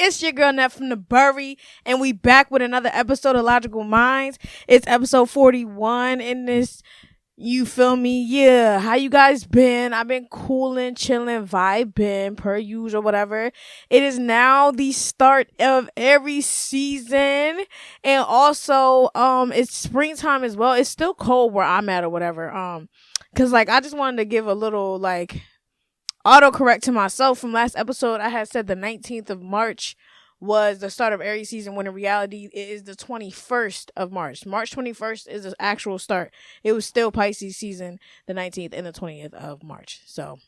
It's your girl Net from the Bury, and we back with another episode of Logical Minds. It's episode 41 in this. You feel me? Yeah. How you guys been? I've been cooling, chilling, vibing, per usual, whatever. It is now the start of every season. And also, it's springtime as well. It's still cold where I'm at or whatever. Cause I just wanted to give a little autocorrect to myself from last episode. I had said the 19th of March was the start of every season, when in reality it is the 21st of March. March 21st is the actual start. It was still Pisces season, the 19th and the 20th of March. So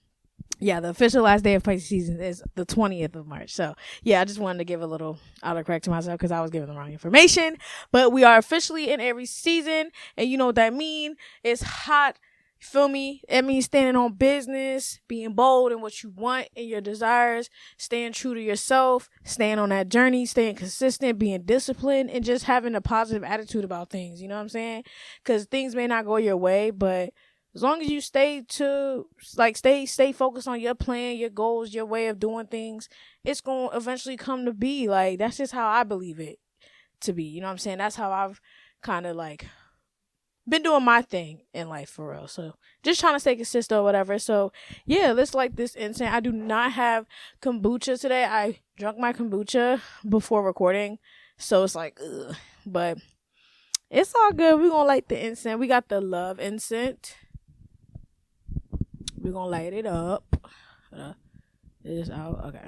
yeah, the official last day of Pisces season is the 20th of March. So yeah, I just wanted to give a little autocorrect to myself because I was giving the wrong information. But we are officially in every season, and you know what that means. It's hot. Feel me? It means standing on business, being bold in what you want and your desires, staying true to yourself, staying on that journey, staying consistent, being disciplined, and just having a positive attitude about things. You know what I'm saying? Because things may not go your way, but as long as you stay focused on your plan, your goals, your way of doing things, it's going to eventually come to be. That's just how I believe it to be. You know what I'm saying? That's how I've kind of been doing my thing in life for real. So just trying to stay consistent or whatever. So yeah, let's like this incense. I do not have kombucha today. I drank my kombucha before recording. So it's ugh. But it's all good. We're going to light the incense. We got the love incense. We're going to light it up. This out. Okay.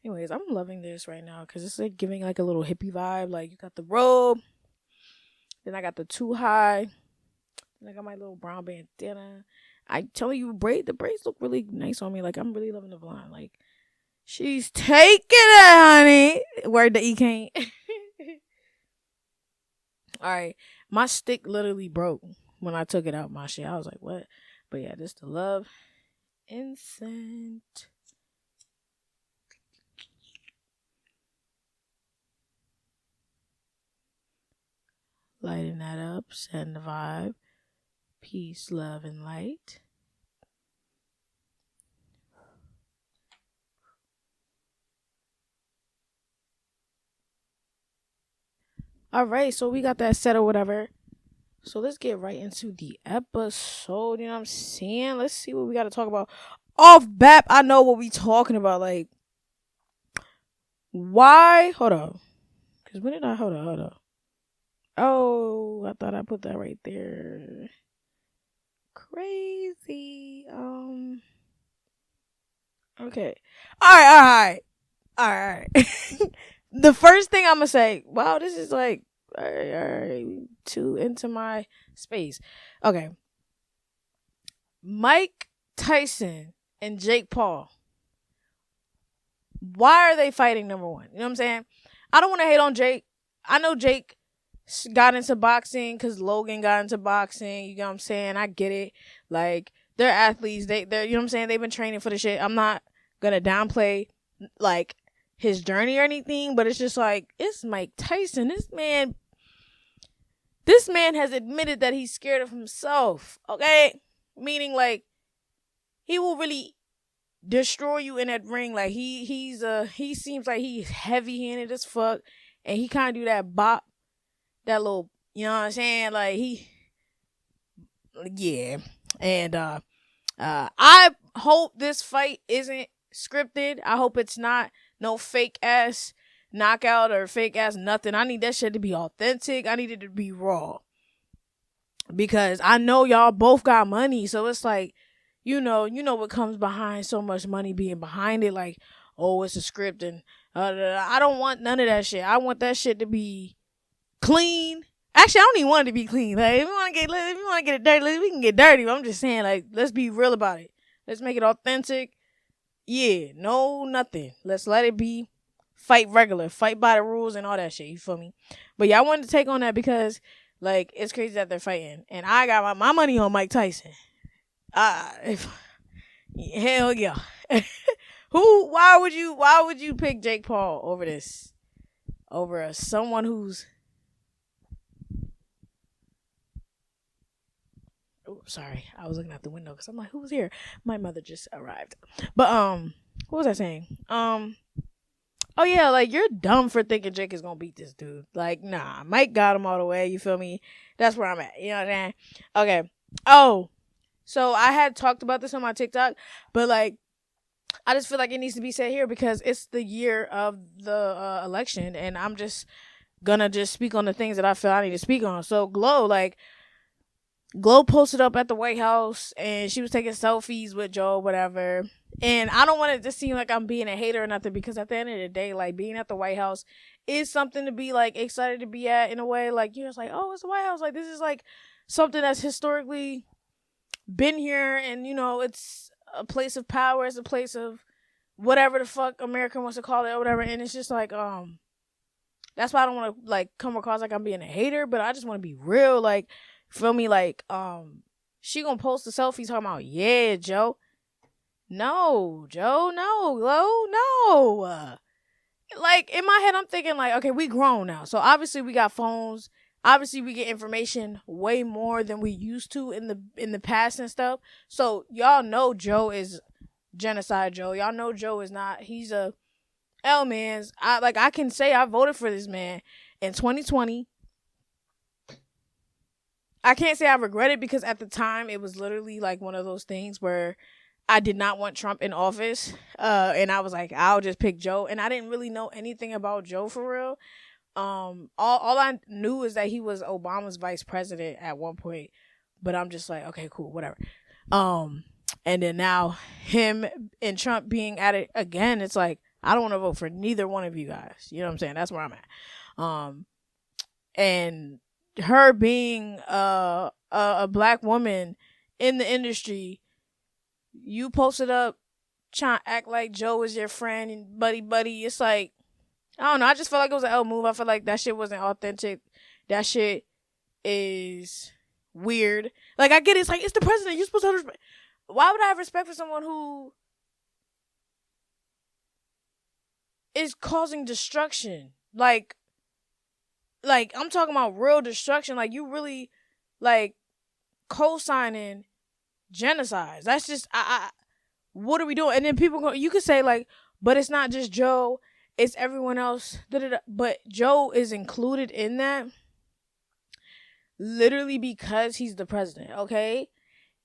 Anyways, I'm loving this right now because it's giving a little hippie vibe. You got the robe. Then I got the too high. Then I got my little brown bandana. I tell you, the braids look really nice on me. I'm really loving the blonde. She's taking it, honey. Word to E can't. Alright. My stick literally broke when I took it out my shit. I was like, what? But yeah, this the love incense. Lighting that up, setting the vibe. Peace, love, and light. Alright, so we got that set or whatever. So let's get right into the episode. You know what I'm saying? Let's see what we got to talk about. Off BAP, I know what we talking about. Why? Hold on. Because when did I? Hold on. Oh, I thought I put that right there. Crazy. Okay. All right. The first thing I'm gonna say, wow, this is all right, too into my space. Okay. Mike Tyson and Jake Paul. Why are they fighting, number one? You know what I'm saying? I don't want to hate on Jake. I know Jake got into boxing because Logan got into boxing. You know what I'm saying? I get it. They're athletes. They're, you know what I'm saying? They've been training for the shit. I'm not gonna downplay his journey or anything, but it's just it's Mike Tyson. This man has admitted that he's scared of himself. Okay? Meaning he will really destroy you in that ring. He seems like he's heavy-handed as fuck, and he kind of do that bop. That little, you know what I'm saying? Yeah. And I hope this fight isn't scripted. I hope it's not no fake ass knockout or fake ass nothing. I need that shit to be authentic. I need it to be raw. Because I know y'all both got money. So it's you know what comes behind so much money being behind it. Oh, it's a script and I don't want none of that shit. I want that shit to be clean. Actually, I don't even want it to be clean. If you want to get it dirty, we can get dirty. But I'm just saying, let's be real about it. Let's make it authentic. Yeah, no, nothing. Let's let it be. Fight regular. Fight by the rules and all that shit. You feel me? But yeah, I wanted to take on that because, it's crazy that they're fighting. And I got my money on Mike Tyson. Hell yeah. Why would you pick Jake Paul over this? Over someone who's... Oh, sorry. I was looking out the window because I'm like, who's here? My mother just arrived. But, what was I saying? oh yeah, like you're dumb for thinking Jake is gonna beat this dude. Like, nah, Mike got him all the way. You feel me? That's where I'm at. You know what I'm saying? Okay. Oh, so I had talked about this on my TikTok, but like, I just feel like it needs to be said here because it's the year of the election, and I'm just gonna just speak on the things that I feel I need to speak on. So Glow posted up at the White House, and she was taking selfies with Joe, whatever. And I don't want it to seem like I'm being a hater or nothing, because at the end of the day, like, being at the White House is something to be like excited to be at in a way. Like, you're just like, oh, it's the White House. Like, this is like something that's historically been here, and you know, it's a place of power. It's a place of whatever the fuck America wants to call it or whatever. And it's just like, that's why I don't want to like come across like I'm being a hater, but I just want to be real. Like, feel me? Like, she gonna post the selfies talking about, yeah, Joe. No, Joe, no, Glow, no. Like, in my head, I'm thinking like, okay, we grown now. So obviously we got phones. Obviously we get information way more than we used to in the past and stuff. So y'all know Joe is genocide Joe. Y'all know Joe is not, he's a man's. I can say I voted for this man in 2020. I can't say I regret it, because at the time it was literally like one of those things where I did not want Trump in office. And I was like, I'll just pick Joe. And I didn't really know anything about Joe for real. All I knew is that he was Obama's vice president at one point. But I'm just like, okay, cool, whatever. And then now him and Trump being at it again, it's like, I don't want to vote for neither one of you guys. You know what I'm saying? That's where I'm at. And her being a black woman in the industry, you posted up trying to act like Joe is your friend and buddy. It's like, I don't know. I just felt like it was an L move. I feel like that shit wasn't authentic. That shit is weird. Like, I get it. It's like, it's the president. You're supposed to have respect. Why would I have respect for someone who is causing destruction? Like, I'm talking about real destruction. Like, you really, like, co-signing genocides. That's just, what are we doing? And then people go, you could say, like, but it's not just Joe, it's everyone else. But Joe is included in that literally because he's the president, okay?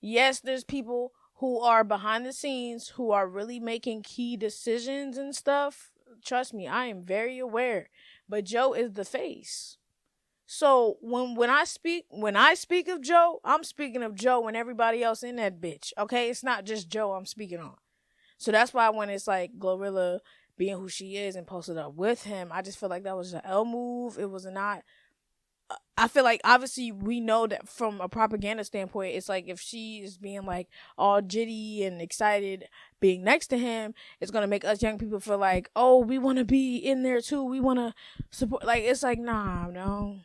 Yes, there's people who are behind the scenes who are really making key decisions and stuff. Trust me, I am very aware. But Joe is the face. So when I speak of Joe, I'm speaking of Joe and everybody else in that bitch. Okay, it's not just Joe I'm speaking on. So that's why when it's like Glorilla being who she is and posted up with him, I just feel like that was an L move. It was not. I feel like obviously we know that from a propaganda standpoint, it's like if she is being like all jitty and excited being next to him, it's going to make us young people feel like, oh, we want to be in there too. We want to support. Like, it's like, nah, no,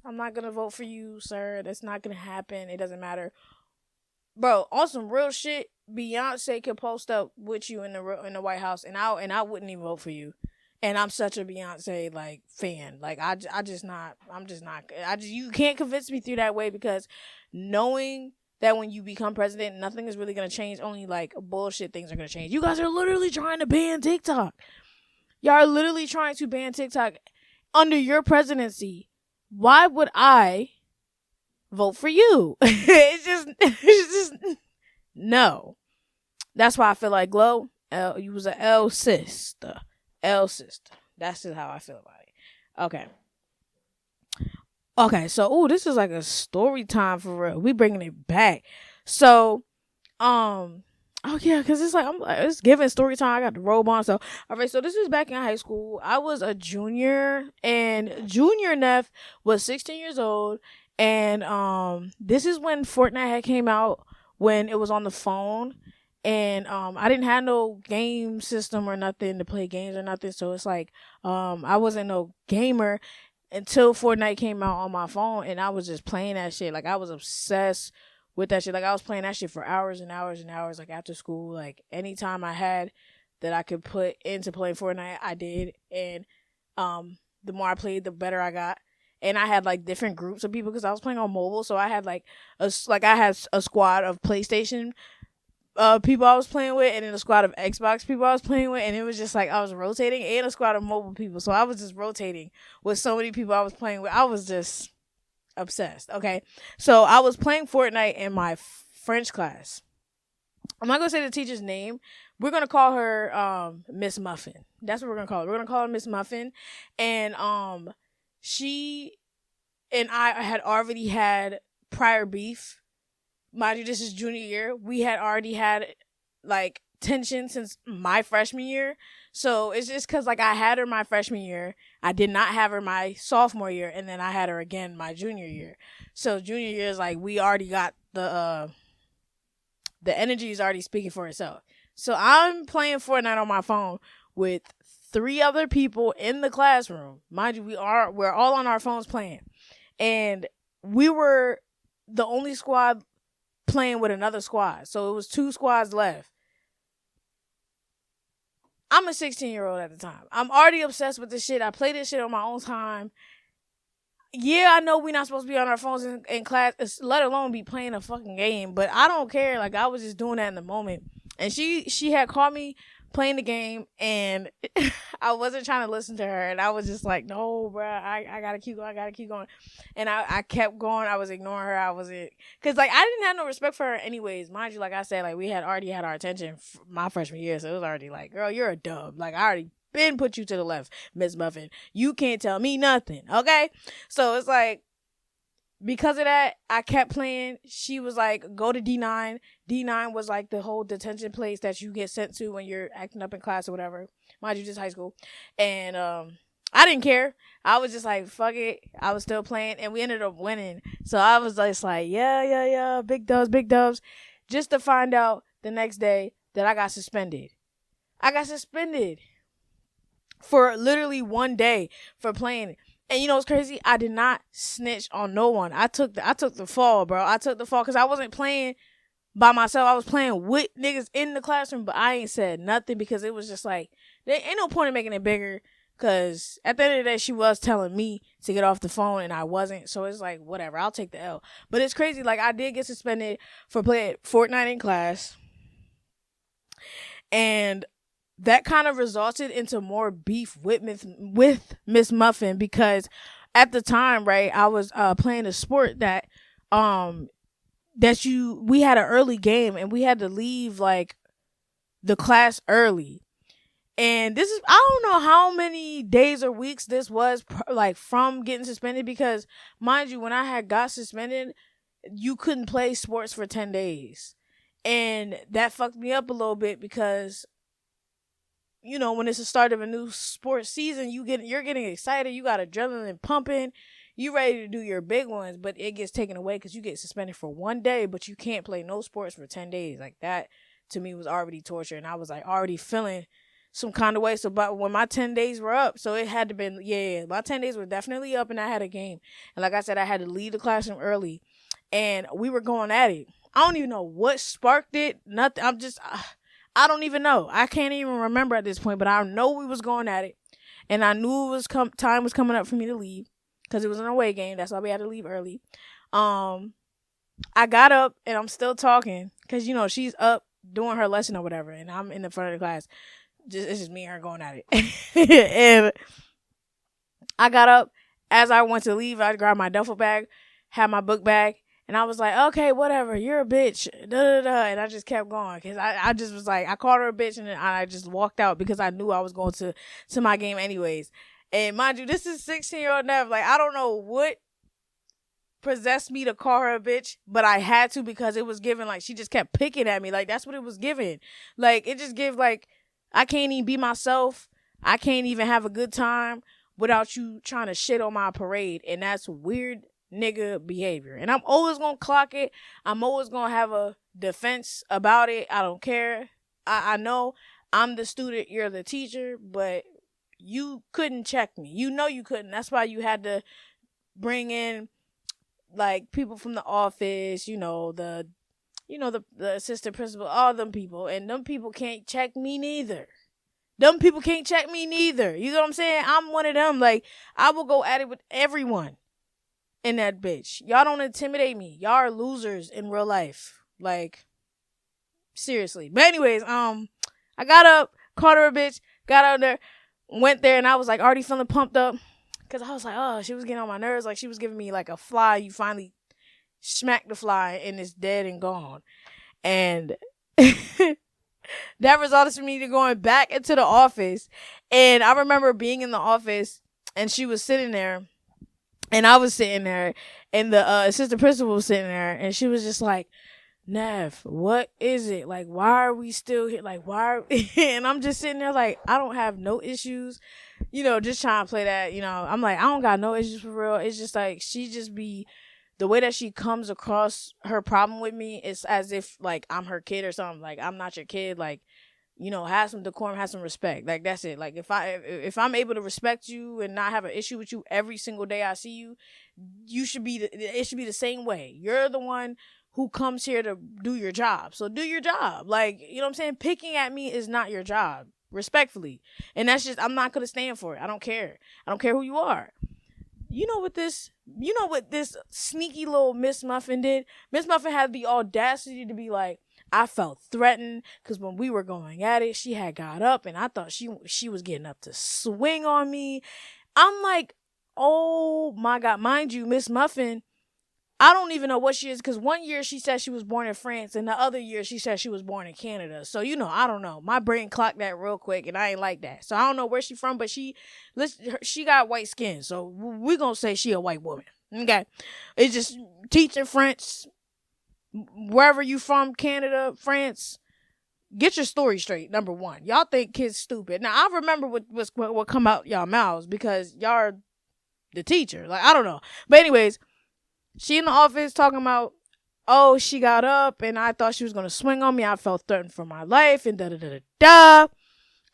I'm not going to vote for you, sir. That's not going to happen. It doesn't matter. Bro, on some real shit, Beyonce could post up with you in the White House and I wouldn't even vote for you. And I'm such a Beyonce like fan. Like you can't convince me through that way, because knowing that when you become president, nothing is really gonna change. Only like bullshit things are gonna change. You guys are literally trying to ban TikTok. Y'all are literally trying to ban TikTok under your presidency. Why would I vote for you? it's just no. That's why I feel like Glow, you was an L sister. That's just how I feel about it. Okay, so this is like a story time for real. We bringing it back. So because it's like it's giving story time. I got the robe on. So so this is back in high school. I was a junior, and Junior Neff was 16 years old, and this is when Fortnite had came out, when it was on the phone. And I didn't have no game system or nothing to play games or nothing, so it's like I wasn't no gamer until Fortnite came out on my phone, and I was just playing that shit. Like, I was obsessed with that shit. Like, I was playing that shit for hours and hours and hours, like after school. Like, anytime I had that I could put into playing Fortnite, I did. And the more I played, the better I got. And I had like different groups of people because I was playing on mobile, so I had like a squad of PlayStation people I was playing with, and then a squad of Xbox people I was playing with, and it was just like I was rotating, and a squad of mobile people. So I was just rotating with so many people I was playing with. I was just obsessed. Okay, so I was playing Fortnite in my French class. I'm not gonna say the teacher's name. We're gonna call her Miss Muffin. That's what we're gonna call her. We're gonna call her Miss Muffin, and she and I had already had prior beef. Mind you, this is junior year. We had already had like tension since my freshman year. So it's just because like I had her my freshman year. I did not have her my sophomore year, and then I had her again my junior year. So junior year is like we already got the energy is already speaking for itself. So I'm playing Fortnite on my phone with 3 other people in the classroom. Mind you, we're all on our phones playing. And we were the only squad playing with another squad. So it was 2 squads left. I'm a 16-year-old at the time. I'm already obsessed with this shit. I play this shit on my own time. Yeah, I know we're not supposed to be on our phones in class, let alone be playing a fucking game. But I don't care. Like, I was just doing that in the moment. And she had caught me playing the game, and I wasn't trying to listen to her. And I was just like, no, bro, I gotta keep going. I gotta keep going. And I kept going. I was ignoring her. I wasn't, because, like, I didn't have no respect for her anyways. Mind you, like I said, like, we had already had our attention my freshman year. So it was already like, girl, you're a dub. Like, I already been put you to the left, Miss Muffin. You can't tell me nothing, okay? So it's like, because of that, I kept playing. She was like, go to D9. D9 was like the whole detention place that you get sent to when you're acting up in class or whatever. Mind you, just high school. And I didn't care. I was just like, fuck it. I was still playing, and we ended up winning. So I was just like, yeah, big dubs. Just to find out the next day that I got suspended. I got suspended for literally 1 day for playing. And you know what's crazy? I did not snitch on no one. I took the fall, bro. I took the fall because I wasn't playing by myself. I was playing with niggas in the classroom, but I ain't said nothing because it was just like, there ain't no point in making it bigger, because at the end of the day, she was telling me to get off the phone and I wasn't. So it's like, whatever, I'll take the L. But it's crazy. Like, I did get suspended for playing Fortnite in class. And that kind of resulted into more beef with Miss Muffin, because at the time, right, I was playing a sport that we had an early game, and we had to leave like the class early. And this is, I don't know how many days or weeks this was like from getting suspended, because mind you, when I had got suspended, you couldn't play sports for 10 days. And that fucked me up a little bit, because you know, when it's the start of a new sports season, you're getting excited. You got adrenaline pumping. You ready to do your big ones, but it gets taken away because you get suspended for 1 day, but you can't play no sports for 10 days. Like, that to me was already torture, and I was like already feeling some kind of way. So, but when my 10 days were up, so it had to been, my 10 days were definitely up, and I had a game. And like I said, I had to leave the classroom early, and we were going at it. I don't even know what sparked it. Nothing. I don't even know. I can't even remember at this point, but I know we was going at it, and I knew it was time was coming up for me to leave, because it was an away game. That's why we had to leave early. I got up, and I'm still talking, because, you know, she's up doing her lesson or whatever, and I'm in the front of the class. It's just me and her going at it. And I got up. As I went to leave, I grabbed my duffel bag, had my book bag, and I was like, okay, whatever, you're a bitch, and I just kept going, because I just was like, I called her a bitch, and then I just walked out, because I knew I was going to my game anyways. And mind you, this is 16-year-old Nev. Like, I don't know what possessed me to call her a bitch, but I had to, because it was given, like, she just kept picking at me. Like, that's what it was given. Like, it just gave, like, I can't even be myself. I can't even have a good time without you trying to shit on my parade. And that's weird nigga behavior. And I'm always gonna clock it. I'm always gonna have a defense about it. I don't care. I know I'm the student, you're the teacher, but you couldn't check me. You know you couldn't. That's why you had to bring in like people from the office, the assistant principal, all them people, and them people can't check me neither. You know what I'm saying? I'm one of them. Like, I will go at it with everyone in that bitch. Y'all don't intimidate me. Y'all are losers in real life. Like, Seriously. But anyways, I got up, called her a bitch, got out there, went there, and I was like already feeling pumped up. Because I was like, oh, she was getting on my nerves. Like, she was giving me like a fly. You finally smack the fly, and it's dead and gone. And that resulted in me going back into the office. And I remember being in the office, and she was sitting there, and I was sitting there, and the assistant principal was sitting there, and she was just like, Nev, what is it? Like, why are we still here? Like, why are and I'm just sitting there like, I don't have no issues, just trying to play that, I'm like, I don't got no issues for real. It's just like, she just be, the way that she comes across her problem with me is as if like I'm her kid or something. Like, I'm not your kid. Like, have some decorum, have some respect. Like, that's it. Like, if I'm able to respect you and not have an issue with you every single day I see you, it should be the same way. You're the one who comes here to do your job. So do your job. Like, you know what I'm saying? Picking at me is not your job, respectfully. And that's just, I'm not going to stand for it. I don't care. I don't care who you are. You know what this sneaky little Miss Muffin did? Miss Muffin had the audacity to be like, I felt threatened because when we were going at it, she had got up and I thought she was getting up to swing on me. I'm like, oh my God. Mind you, Miss Muffin, I don't even know what she is, because one year she said she was born in France and the other year she said she was born in Canada. So, I don't know. My brain clocked that real quick and I ain't like that. So I don't know where she from, but she got white skin. So we're going to say she a white woman. Okay. It's just teaching French, wherever you from, Canada, France. Get your story straight, number one. Y'all think kids stupid. Now, I remember what come out y'all mouths because y'all are the teacher. Like, I don't know. But anyways, she in the office talking about, oh, she got up and I thought she was going to swing on me. I felt threatened for my life and da-da-da-da-da.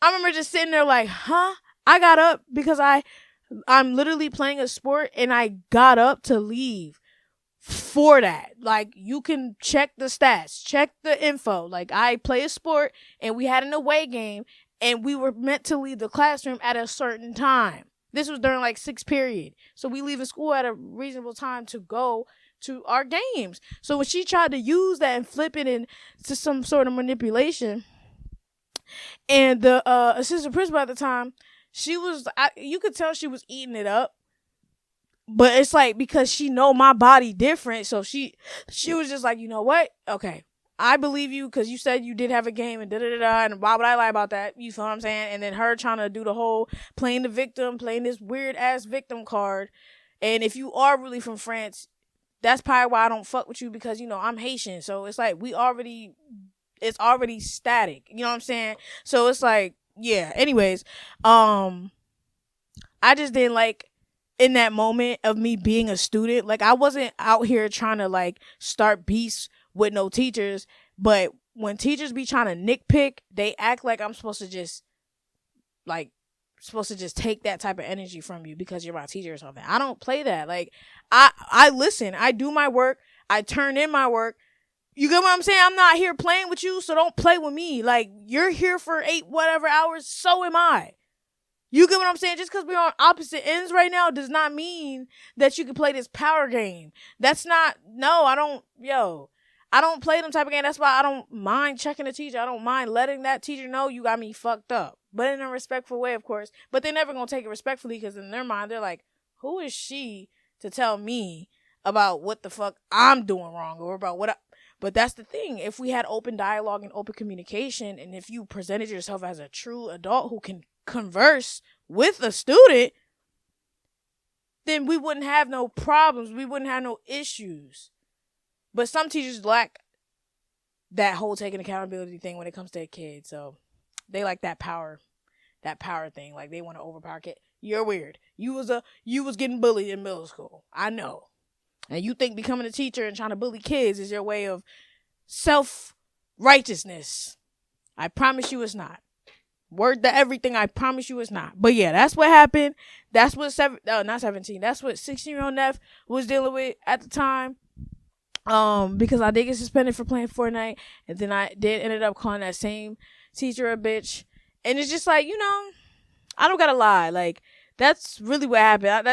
I remember just sitting there like, huh? I got up because I'm literally playing a sport and I got up to leave for that. Like, you can check the stats, check the info. Like, I play a sport and we had an away game and we were meant to leave the classroom at a certain time. This was during like 6th period. So we leaving school at a reasonable time to go to our games. So when she tried to use that and flip it into some sort of manipulation, and the assistant principal at the time, you could tell she was eating it up. But it's like, because she know my body different. So she was just like, you know what? Okay. I believe you because you said you did have a game and da-da-da-da, and why would I lie about that? You feel what I'm saying? And then her trying to do the whole playing the victim, playing this weird-ass victim card. And if you are really from France, that's probably why I don't fuck with you because, I'm Haitian. So it's like it's already static. You know what I'm saying? So it's like, yeah. Anyways, I just didn't like, in that moment of me being a student, like, I wasn't out here trying to like start beefs with no teachers, but when teachers be trying to nitpick, they act like I'm supposed to just take that type of energy from you because you're my teacher or something. I don't play that. Like, I listen, I do my work, I turn in my work. You get what I'm saying? I'm not here playing with you, so don't play with me. Like, you're here for 8 whatever hours, so am I. You get what I'm saying? Just because we're on opposite ends right now does not mean that you can play this power game. That's not, no, I don't play them type of game. That's why I don't mind checking the teacher. I don't mind letting that teacher know you got me fucked up. But in a respectful way, of course. But they're never going to take it respectfully because in their mind, they're like, who is she to tell me about what the fuck I'm doing wrong or about what But that's the thing. If we had open dialogue and open communication, and if you presented yourself as a true adult who can converse with a student, then we wouldn't have no problems. We wouldn't have no issues. But some teachers lack that whole taking accountability thing when it comes to a kid. So they like that power thing. Like, they want to overpower kid. You're weird. You was getting bullied in middle school. I know. And you think becoming a teacher and trying to bully kids is your way of self-righteousness. I promise you it's not. Word to everything, I promise you it's not. But yeah, that's what happened. That's what not 17. That's what 16-year-old Neff was dealing with at the time. Because I did get suspended for playing Fortnite, and then I did ended up calling that same teacher a bitch. And it's just like, I don't gotta lie. Like, that's really what happened.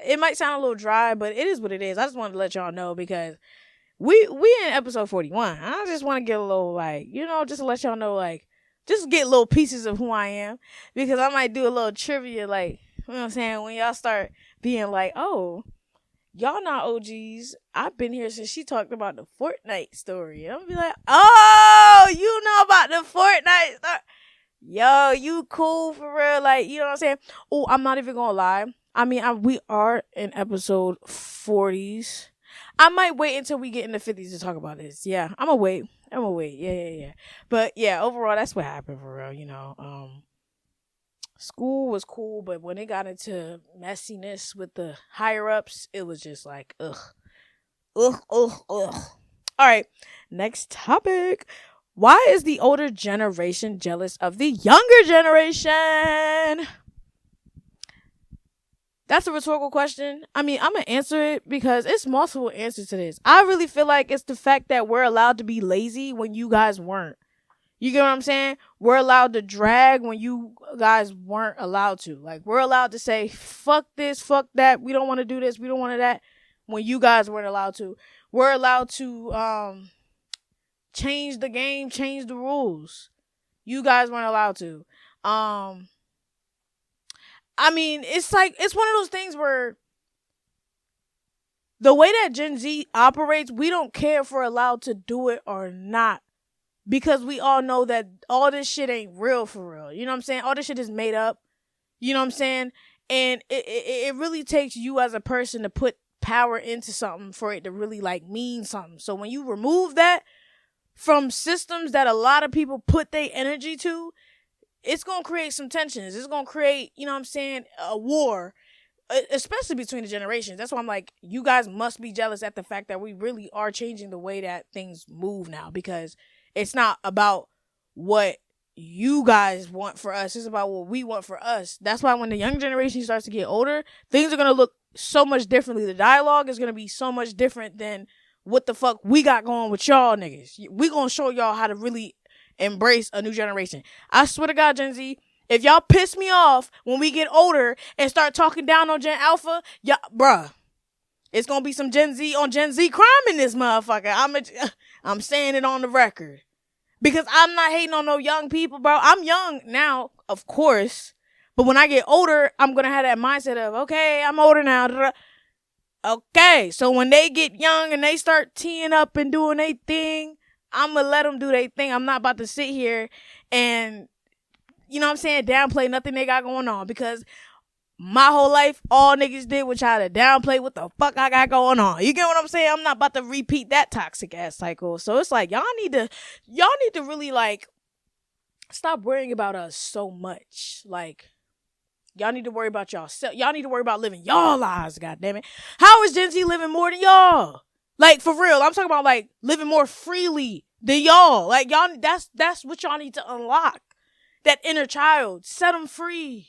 It might sound a little dry, but it is what it is. I just wanted to let y'all know because we in episode 41. I just want to get a little, like, just to let y'all know, like, just get little pieces of who I am, because I might do a little trivia, like, you know what I'm saying, when y'all start being like, oh, y'all not OGs. I've been here since she talked about the Fortnite story. And I'm be like, oh, you know about the Fortnite story. Yo, you cool for real. Like, you know what I'm saying? Oh, I'm not even gonna lie. I mean, we are in episode 40s. I might wait until we get in the 50s to talk about this. Yeah, I'm gonna wait. Yeah. But yeah, overall, that's what happened for real, School was cool, but when it got into messiness with the higher ups, it was just like, ugh. All right, next topic. Why is the older generation jealous of the younger generation? That's a rhetorical question. I mean, I'm going to answer it because it's multiple answers to this. I really feel like it's the fact that we're allowed to be lazy when you guys weren't. You get what I'm saying? We're allowed to drag when you guys weren't allowed to. Like, we're allowed to say, fuck this, fuck that. We don't want to do this. We don't want to that. When you guys weren't allowed to. We're allowed to change the game, change the rules. You guys weren't allowed to. I mean, it's like, it's one of those things where the way that Gen Z operates, we don't care if we're allowed to do it or not. Because we all know that all this shit ain't real for real. You know what I'm saying? All this shit is made up. You know what I'm saying? And it really takes you as a person to put power into something for it to really, like, mean something. So when you remove that from systems that a lot of people put their energy to, it's going to create some tensions. It's going to create, you know what I'm saying, a war, especially between the generations. That's why I'm like, you guys must be jealous at the fact that we really are changing the way that things move now, because it's not about what you guys want for us. It's about what we want for us. That's why when the young generation starts to get older, things are going to look so much differently. The dialogue is going to be so much different than what the fuck we got going with y'all niggas. We going to show y'all how to really embrace a new generation. I swear to God, Gen Z, if y'all piss me off when we get older and start talking down on Gen Alpha, y'all, bruh, it's going to be some Gen Z on Gen Z crime in this motherfucker. I'm saying it on the record. Because I'm not hating on no young people, bro. I'm young now, of course. But when I get older, I'm going to have that mindset of, okay, I'm older now. Okay, so when they get young and they start teeing up and doing their thing, I'm going to let them do their thing. I'm not about to sit here and, you know what I'm saying, downplay nothing they got going on. Because my whole life, all niggas did was try to downplay what the fuck I got going on. You get what I'm saying? I'm not about to repeat that toxic ass cycle. So it's like, y'all need to really, like, stop worrying about us so much. Like, y'all need to worry about y'allself. Y'all need to worry about living y'all lives, goddammit. How is Gen Z living more than y'all? Like, for real, I'm talking about, like, living more freely than y'all. Like, y'all, that's what y'all need to unlock. That inner child. Set them free.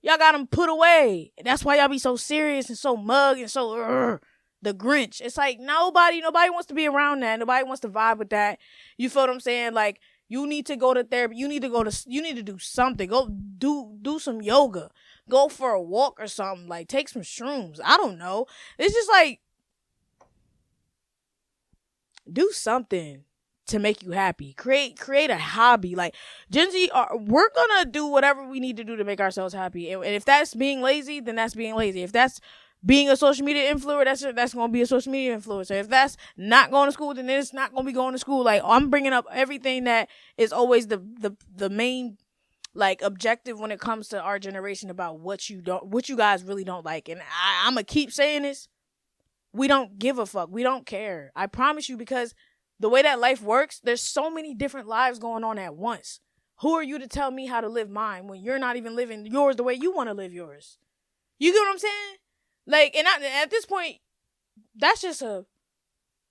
Y'all got them put away. That's why y'all be so serious and so mug and so the Grinch. It's like nobody wants to be around that. Nobody wants to vibe with that. You feel what I'm saying? Like, you need to go to therapy. You need to do something. Go do some yoga. Go for a walk or something. Like, take some shrooms. I don't know. It's just like, do something to make you happy. Create a hobby. Like, Gen Z, we're gonna do whatever we need to do to make ourselves happy. And if that's being lazy, then that's being lazy. If that's being a social media influencer, that's gonna be a social media influencer. If that's not going to school, then it's not gonna be going to school. Like, I'm bringing up everything that is always the main, like, objective when it comes to our generation about what you guys really don't like. And I'm gonna keep saying this. We don't give a fuck. We don't care. I promise you, because the way that life works, there's so many different lives going on at once. Who are you to tell me how to live mine when you're not even living yours the way you want to live yours? You get what I'm saying? Like, and at this point, that's just a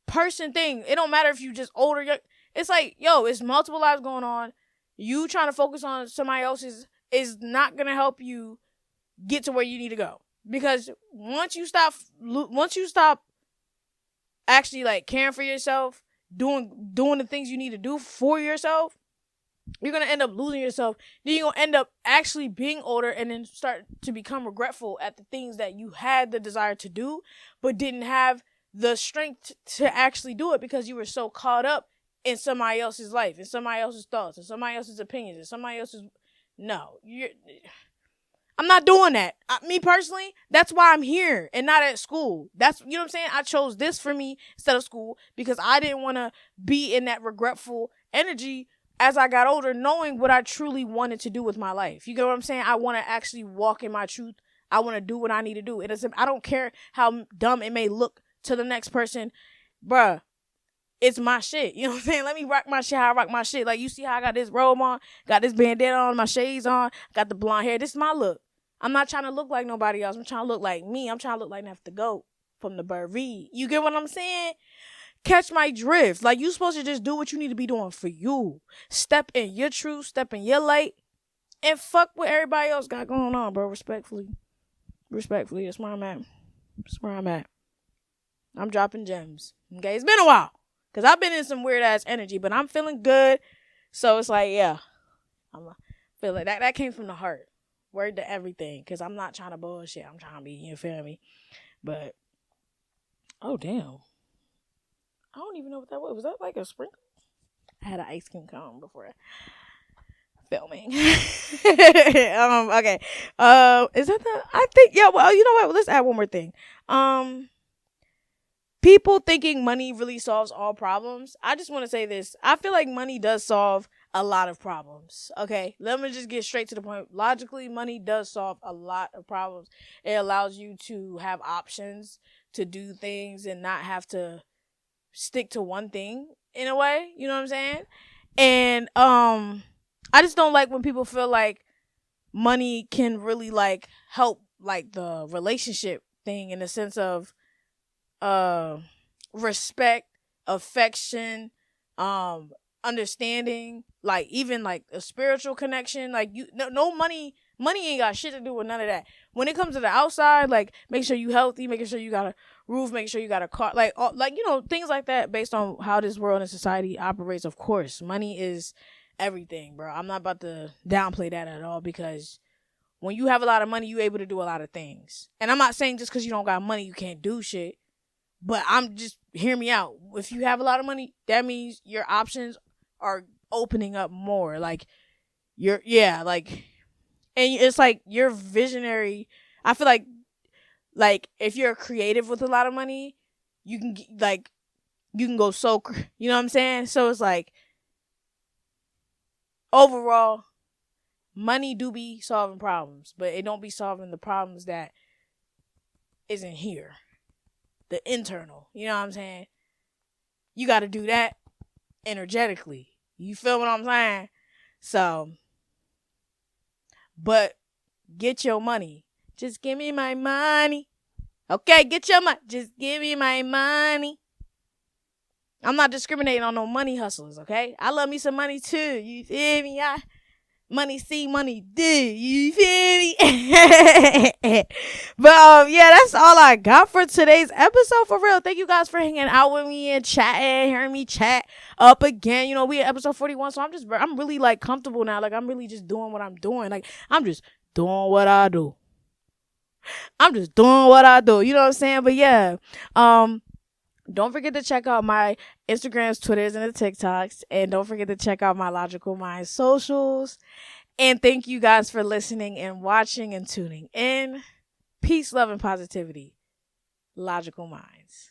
person thing. It don't matter if you just older, young. It's like, yo, it's multiple lives going on. You trying to focus on somebody else's is not going to help you get to where you need to go. Because once you stop actually, like, caring for yourself, doing the things you need to do for yourself, you're going to end up losing yourself. Then you're going to end up actually being older and then start to become regretful at the things that you had the desire to do, but didn't have the strength to actually do it because you were so caught up in somebody else's life, in somebody else's thoughts, in somebody else's opinions, in somebody else's. No, I'm not doing that. Me personally, that's why I'm here and not at school. That's, you know what I'm saying? I chose this for me instead of school because I didn't want to be in that regretful energy as I got older, knowing what I truly wanted to do with my life. You get what I'm saying? I want to actually walk in my truth. I want to do what I need to do. I don't care how dumb it may look to the next person. Bruh, it's my shit. You know what I'm saying? Let me rock my shit how I rock my shit. Like, you see how I got this robe on, got this bandana on, my shades on, got the blonde hair. This is my look. I'm not trying to look like nobody else. I'm trying to look like me. I'm trying to look like Neff the Goat from the Burvee. You get what I'm saying? Catch my drift. Like, you supposed to just do what you need to be doing for you. Step in your truth, step in your light, and fuck what everybody else got going on, bro. Respectfully, that's where I'm at. That's where I'm at. I'm dropping gems. Okay, it's been a while. Because I've been in some weird-ass energy, but I'm feeling good. So it's like, yeah. I'm feeling that came from the heart. Word to everything. Because I'm not trying to bullshit. I'm trying to be, you feel me? But, oh, damn. I don't even know what that was. Was that like a sprinkle? I had an ice cream cone before filming. Okay. Is that I think, yeah, well, you know what? Let's add one more thing. People thinking money really solves all problems. I just want to say this. I feel like money does solve a lot of problems. Okay, let me just get straight to the point. Logically, money does solve a lot of problems. It allows you to have options to do things and not have to stick to one thing in a way. You know what I'm saying? And I just don't like when people feel like money can really like help like the relationship thing in the sense of respect, affection, understanding, like even like a spiritual connection. Like no money ain't got shit to do with none of that. When it comes to the outside, like make sure you healthy, making sure you got a roof, making sure you got a car, like you know, things like that based on how this world and society operates. Of course, money is everything, bro. I'm not about to downplay that at all because when you have a lot of money, you able to do a lot of things. And I'm not saying just because you don't got money, you can't do shit. But I'm just, hear me out. If you have a lot of money, that means your options are opening up more. Like, and it's like you're visionary. I feel like if you're creative with a lot of money, you can go so, you know what I'm saying? So it's like, overall, money do be solving problems, but it don't be solving the problems that isn't here. The internal, you know what I'm saying? You got to do that energetically. You feel what I'm saying? So, but get your money. Just give me my money. Okay, get your money. Just give me my money. I'm not discriminating on no money hustlers, okay? I love me some money too. You feel me? Money see, money do. You feel me? But yeah, that's all I got for today's episode. For real, thank you guys for hanging out with me and chatting, hearing me chat up again. You know, we at episode 41, so I'm really like comfortable now. Like I'm really just doing what I'm doing. Like I'm just doing what I do. I'm just doing what I do. You know what I'm saying? But yeah, don't forget to check out my Instagrams, Twitters, and the TikToks. And don't forget to check out my Logical Mindz socials. And thank you guys for listening and watching and tuning in. Peace, love, and positivity. Logical Mindz.